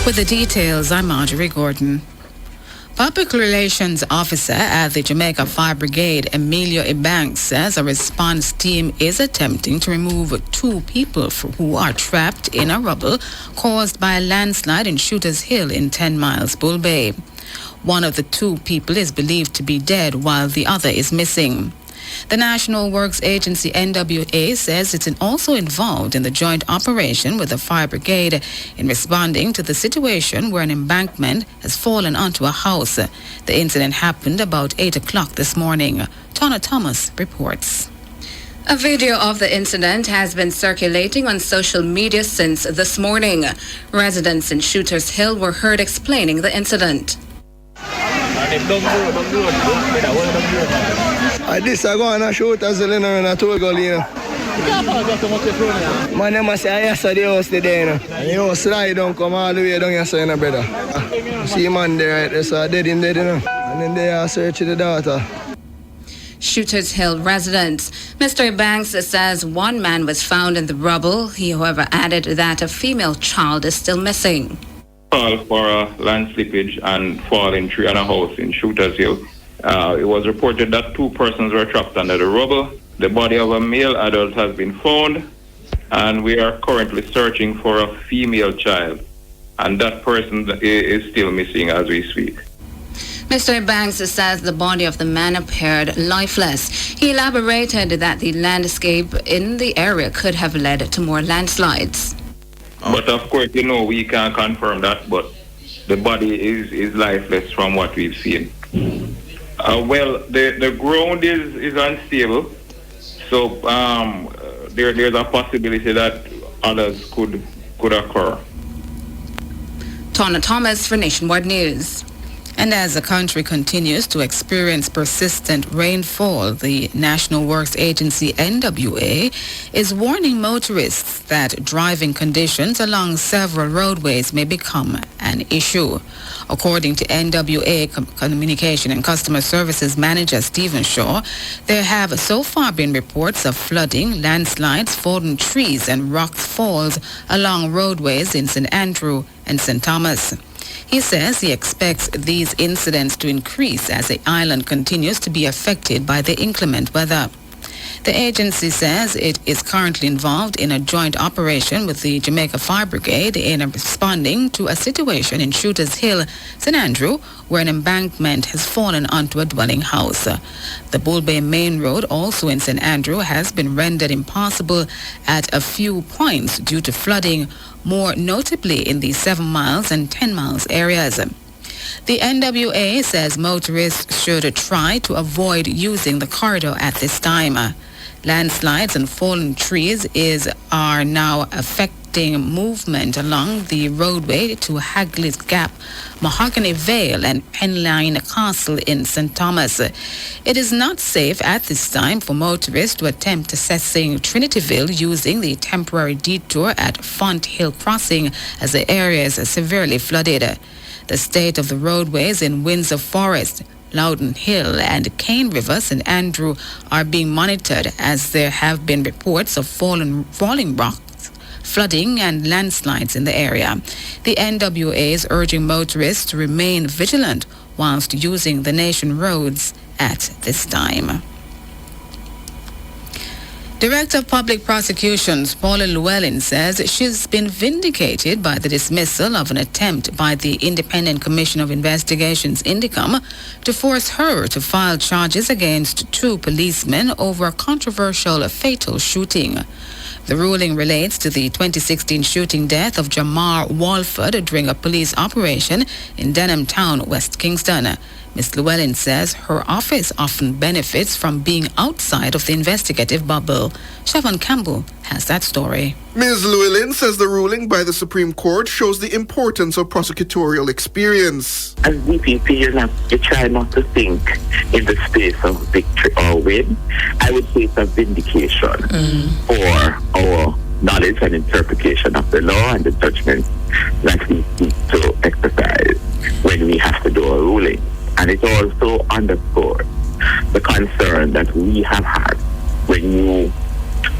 With the details, I'm Marjorie Gordon. Public Relations Officer at the Jamaica Fire Brigade, Emilio Ebanks, says a response team is attempting to remove 2 people who are trapped in a rubble caused by a landslide in Shooters Hill in 10 Miles, Bull Bay. One of the 2 people is believed to be dead while the other is missing. The National Works Agency NWA says it's also involved in the joint operation with the fire brigade in responding to the situation where an embankment has fallen onto a house. The incident happened about 8 o'clock this morning. Tonna Thomas reports. A video of the incident has been circulating on social media since this morning. Residents in Shooters Hill were heard explaining the incident. This I go on a shoot as a and a tour gully. My name is yesterday house today. And you slide down, come all the way down yesterday, brother. See man there, right there, so dead in there, and then they are searching the daughter. Shooters Hill residents. Mr. Banks says 1 man was found in the rubble. He, however, added that a female child is still missing. Call for a land slippage and falling tree on a house in Shooters Hill. It was reported that 2 persons were trapped under the rubble. The body of a male adult has been found, and we are currently searching for a female child. And that person is still missing as we speak. Mr. Banks says the body of the man appeared lifeless. He elaborated that the landscape in the area could have led to more landslides. But of course, we can't confirm that, but the body is lifeless from what we've seen. Well, the ground is unstable, so there's a possibility that others could occur. Tonna Thomas for Nationwide News. And as the country continues to experience persistent rainfall, the National Works Agency NWA is warning motorists that driving conditions along several roadways may become an issue. According to NWA Communication and Customer Services Manager Stephen Shaw, there have so far been reports of flooding, landslides, fallen trees and rock falls along roadways in St. Andrew and St. Thomas. He says he expects these incidents to increase as the island continues to be affected by the inclement weather. The agency says it is currently involved in a joint operation with the Jamaica Fire Brigade in responding to a situation in Shooters Hill, St. Andrew, where an embankment has fallen onto a dwelling house. The Bull Bay Main Road, also in St. Andrew, has been rendered impassable at a few points due to flooding, more notably in the 7 miles and 10 miles areas. The NWA says motorists should try to avoid using the corridor at this time. Landslides and fallen trees are now affecting movement along the roadway to Hagley's Gap, Mahogany Vale and Penline Castle in St. Thomas. It is not safe at this time for motorists to attempt accessing Trinityville using the temporary detour at Font Hill Crossing as the area is severely flooded. The state of the roadways in Windsor Forest, Loudon Hill and Cane River, St. Andrew are being monitored as there have been reports of falling rocks, flooding and landslides in the area. The NWA is urging motorists to remain vigilant whilst using the nation roads at this time. Director of Public Prosecutions Paula Llewellyn says she's been vindicated by the dismissal of an attempt by the Independent Commission of Investigations, INDICOM, to force her to file charges against 2 policemen over a controversial fatal shooting. The ruling relates to the 2016 shooting death of Jamar Walford during a police operation in Denham Town, West Kingston. Ms. Llewellyn says her office often benefits from being outside of the investigative bubble. Siobhan Campbell has that story. Ms. Llewellyn says the ruling by the Supreme Court shows the importance of prosecutorial experience. As DPP, you try not to think in the space of victory or win. I would say it's a vindication for our knowledge and interpretation of the law and the judgment that we need to exercise when we have to do a ruling. And it also underscores the concern that we have had when you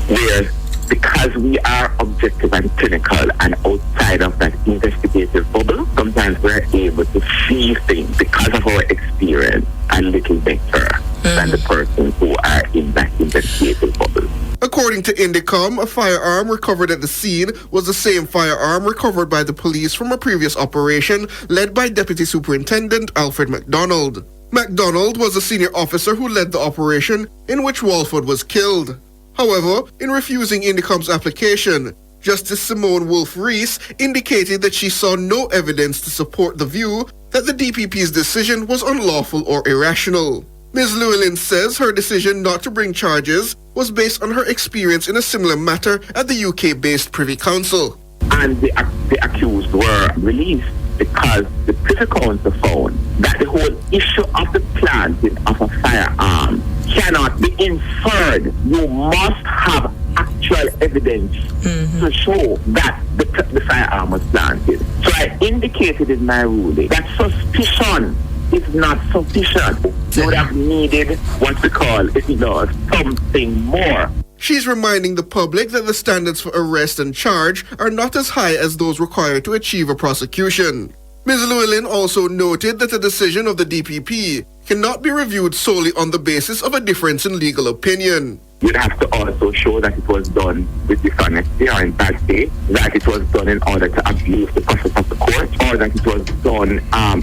were because we are objective and clinical and outside of that investigative bubble, sometimes we're able to see things because of our experience a little better than the person who are in that investigative bubble. According to Indicom, a firearm recovered at the scene was the same firearm recovered by the police from a previous operation led by Deputy Superintendent Alfred MacDonald. MacDonald was a senior officer who led the operation in which Walford was killed. However, in refusing Indicom's application, Justice Simone Wolfe-Rees indicated that she saw no evidence to support the view that the DPP's decision was unlawful or irrational. Ms. Llewellyn says her decision not to bring charges was based on her experience in a similar matter at the UK-based Privy Council. And the accused were released because the Privy Council found that the whole issue of the planting of a firearm cannot be inferred. You must have actual evidence to show that the firearm was planted. So I indicated in my ruling that suspicion is not sufficient. You would have needed what we call, something more. She's reminding the public that the standards for arrest and charge are not as high as those required to achieve a prosecution. Ms. Llewellyn also noted that the decision of the DPP cannot be reviewed solely on the basis of a difference in legal opinion. You'd have to also show that it was done with dishonesty or in bad faith, that it was done in order to abuse the process of the court, or that it was done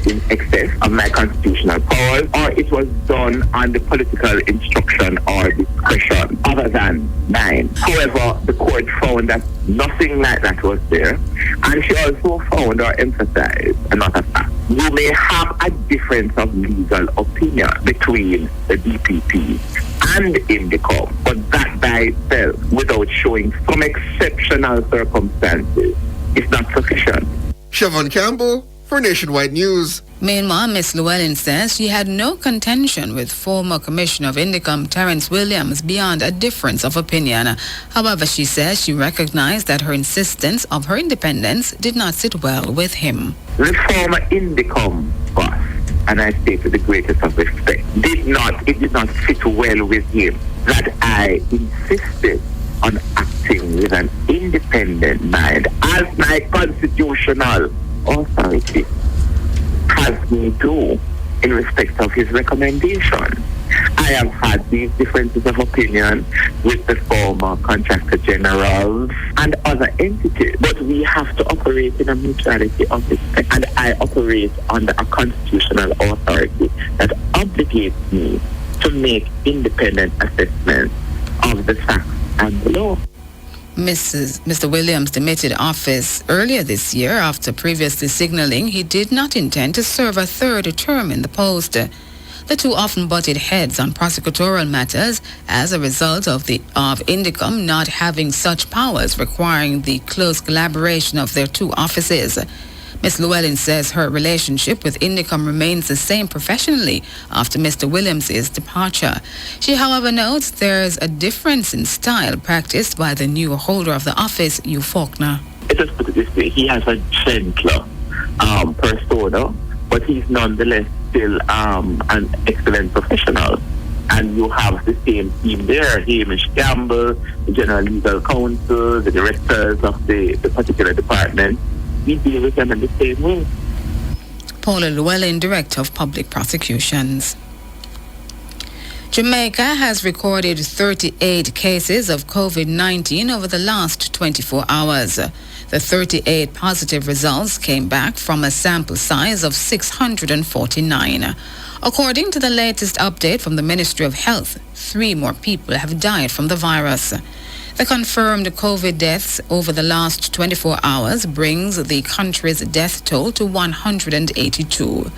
in excess of my constitutional powers, or it was done on the political instruction or discretion other than mine. However, the court found that nothing like that was there, and she also found or emphasized another fact. You may have a difference of legal opinion between the DPP and Indicom, but that by itself, without showing some exceptional circumstances, is not sufficient. Siobhan Campbell for Nationwide News. Meanwhile, Ms. Llewellyn says she had no contention with former Commissioner of Indicom Terence Williams beyond a difference of opinion. However, she says she recognized that her insistence of her independence did not sit well with him. The former Indicom boss, and I say to the greatest of respect, it did not sit well with him that I insisted on acting with an independent mind as my constitutional authority has me do in respect of his recommendation. I have had these differences of opinion with the former contractor generals and other entities, but we have to operate in a mutuality of respect, and I operate under a constitutional authority that obligates me to make independent assessments of the facts and the law. Mr. Williams demitted office earlier this year after previously signaling he did not intend to serve a third term in the post. The two often butted heads on prosecutorial matters as a result of Indicom not having such powers requiring the close collaboration of their two offices. Ms. Llewellyn says her relationship with Indicom remains the same professionally after Mr. Williams' departure. She, however, notes there's a difference in style practiced by the new holder of the office, Hugh Faulkner. Let us put it this way, he has a gentler persona, but he's nonetheless still an excellent professional. And you have the same team there, Hamish Campbell, the General Legal Counsel, the directors of the particular department. We deal with them in the same way. Paula Llewellyn, Director of Public Prosecutions. Jamaica has recorded 38 cases of COVID-19 over the last 24 hours. The 38 positive results came back from a sample size of 649. According to the latest update from the Ministry of Health, 3 more people have died from the virus. The confirmed COVID deaths over the last 24 hours brings the country's death toll to 182.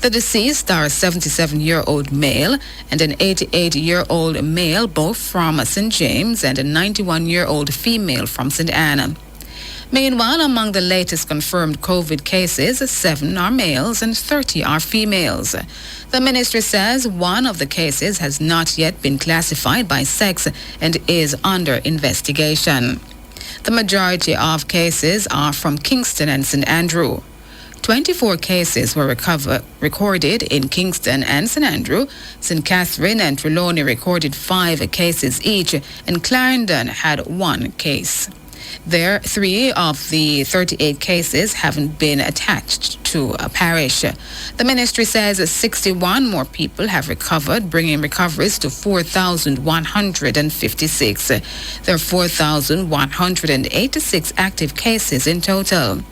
The deceased are a 77-year-old male and an 88-year-old male, both from St. James, and a 91-year-old female from St. Anne. Meanwhile, among the latest confirmed COVID cases, 7 are males and 30 are females. The ministry says one of the cases has not yet been classified by sex and is under investigation. The majority of cases are from Kingston and St. Andrew. 24 cases were recorded in Kingston and St. Andrew. St. Catherine and Trelawney recorded 5 cases each, and Clarendon had 1 case. There, 3 of the 38 cases haven't been attached to a parish. The ministry says 61 more people have recovered, bringing recoveries to 4,156. There are 4,186 active cases in total.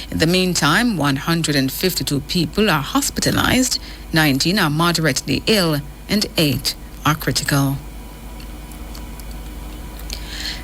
In the meantime, 152 people are hospitalized, 19 are moderately ill, and 8 are critical.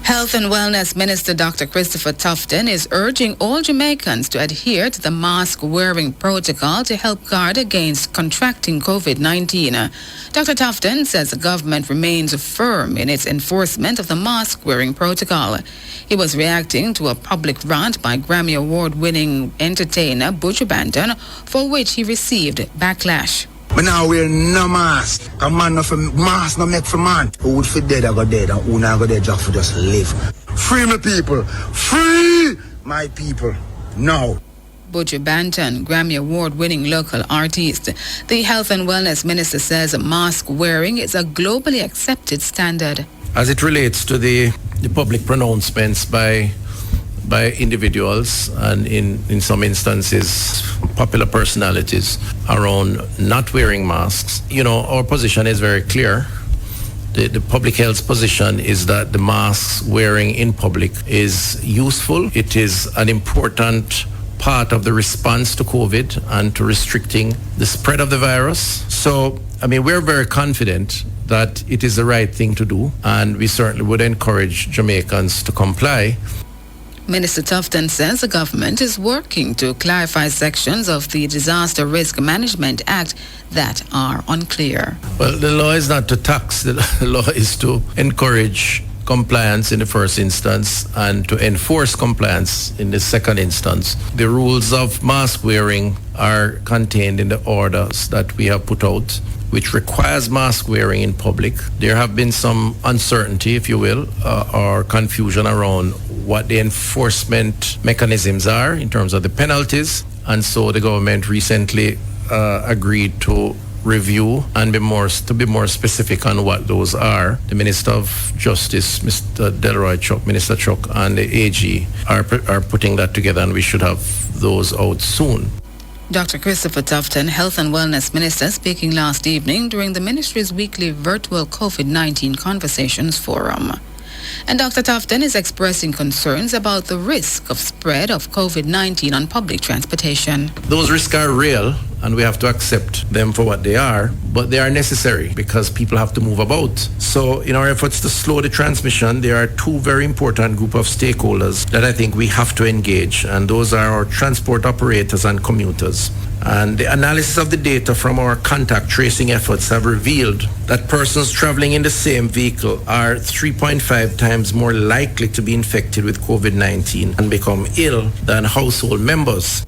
Health and Wellness Minister Dr. Christopher Tufton is urging all Jamaicans to adhere to the mask-wearing protocol to help guard against contracting COVID-19. Dr. Tufton says the government remains firm in its enforcement of the mask-wearing protocol. He was reacting to a public rant by Grammy Award-winning entertainer Butch Banton, for which he received backlash. But now wear no mask. A man of a mask no make for man. Who would fit dead I go dead and who not go dead just for just live. Free my people. Free my people. Now. Butch Banton, Grammy Award-winning local artist. The Health and Wellness Minister says mask wearing is a globally accepted standard. As it relates to the public pronouncements by individuals and in some instances popular personalities around not wearing masks, our position is very clear. The public health position is that the masks wearing in public is useful. It is an important part of the response to COVID and to restricting the spread of the virus. So, we're very confident that it is the right thing to do, and we certainly would encourage Jamaicans to comply. Minister Tufton says the government is working to clarify sections of the Disaster Risk Management Act that are unclear. Well, the law is not to tax. The law is to encourage compliance in the first instance and to enforce compliance in the second instance. The rules of mask wearing are contained in the orders that we have put out, which requires mask wearing in public. There have been some uncertainty, if you will, or confusion around what the enforcement mechanisms are in terms of the penalties. And so the government recently agreed to review and be more specific on what those are. The Minister of Justice, Mr. Delroy Chuck, Minister Chuck, and the AG are putting that together, and we should have those out soon. Dr. Christopher Tufton, Health and Wellness Minister, speaking last evening during the ministry's weekly virtual COVID-19 Conversations Forum. And Dr. Tufton is expressing concerns about the risk of spread of COVID-19 on public transportation. Those risks are real, and we have to accept them for what they are, but they are necessary because people have to move about. So in our efforts to slow the transmission, there are 2 very important group of stakeholders that I think we have to engage, and those are our transport operators and commuters. And the analysis of the data from our contact tracing efforts have revealed that persons traveling in the same vehicle are 3.5 times more likely to be infected with COVID-19 and become ill than household members.